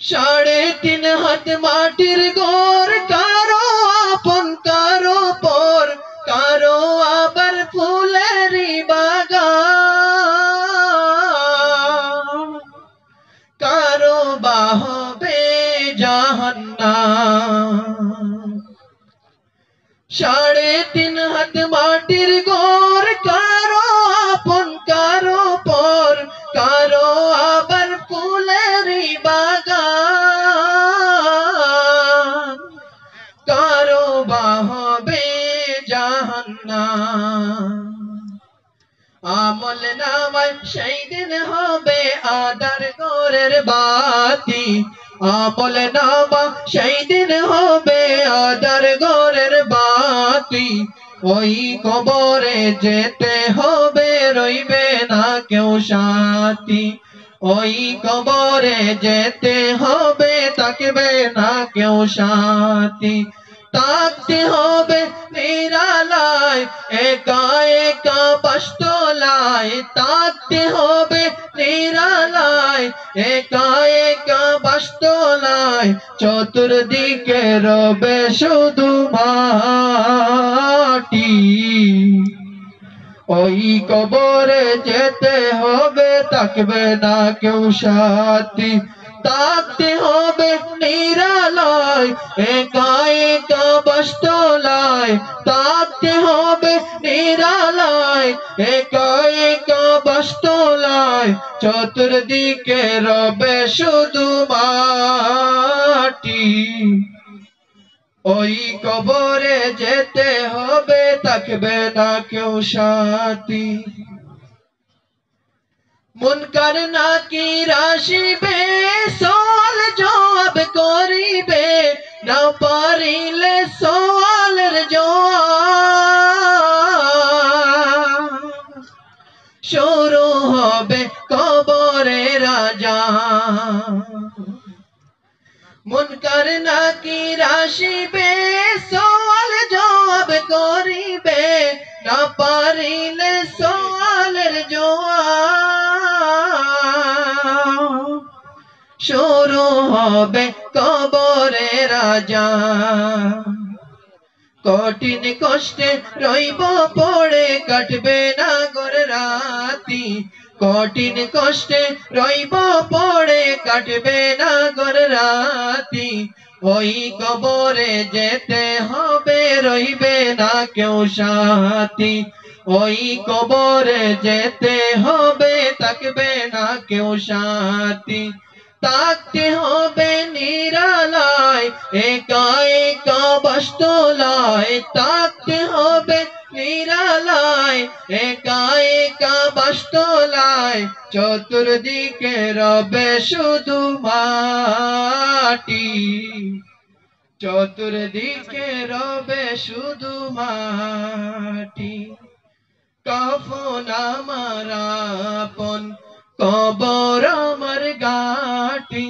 3.5 হাত মাটির ঘর, কারো আপন কারো পর, কারো আবার ফুলেরই বাগান, কারো বা হবে জাহান্নাম। 3.5 হাত মাটির ঘর, কারো আপন কারো পর, কারো আবার ফুলেরই বাগান, কারো বা হবে জাহান্নাম। আমল নামায় সেই দিন হবে আদার ঘরের বাতি, আমল নামা সেই দিন হবে আদার ঘরের বাতি। ওই কবরে যেতে হবে, রইবে না কেউ সাথী। ওই কবরে যেতে হবে, থাকবে না কেউ সাথী। থাকতে হবে নিরালায়, একা একা বাসতলায়, থাকতে হবে নিরালায়, একা একা বাসতলায়। চতুর্দিকে রবে শুধু মাটি, ওই কবরে যেতে হবে, থাকবে না কেউ সাথী। থাকতে হবে নিরালায়, একা একা বাসতলায়, থাকতে হবে নিরালায়, একা একা বাসতলায়। চতুর্দিকে রবে শুধু মাটি, ওই কবরে যেতে হবে, থাকবে না কেউ সাথী। মুনকার নাকির আসিবে, সওয়াল জবাব করিবে, না পারিলে সওয়ালের জবাব। শুরু হবে কবরের আযাব। মুনকার নাকির আসিবে, সওয়াল জবাব করিবে, না পারিলে সওয়ালের জবাব। শুরু হবে কবরের আযাব। কঠিন কষ্টে রইব পড়ে, কাটবে না ঘর রাতি। কঠিন কষ্টে রইব পড়ে, কাটবে না ঘর রাতি। ওই কবরে যেতে হবে, রইবে না কেউ সাথী। ওই কবরে যেতে হবে, থাকবে না কেউ সাথী। থাকতে হবে নিরালায়, একা একা বাসতলায়, থাকতে হবে নিরালায়, একা একা বাসতলায়। চতুর্দিকে রবে শুধু মাটি, চতুর্দিকে রবে শুধু মাটি। কাফন আমার আপন, কবর আমার ঘাটি।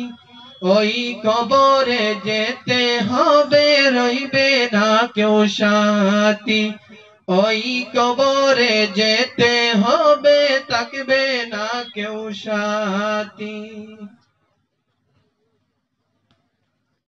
ওই কবরে যেতে হবে, রইবে না কেউ সাথী। ওই কবরে যেতে হবে, থাকবে না কেউ সাথী।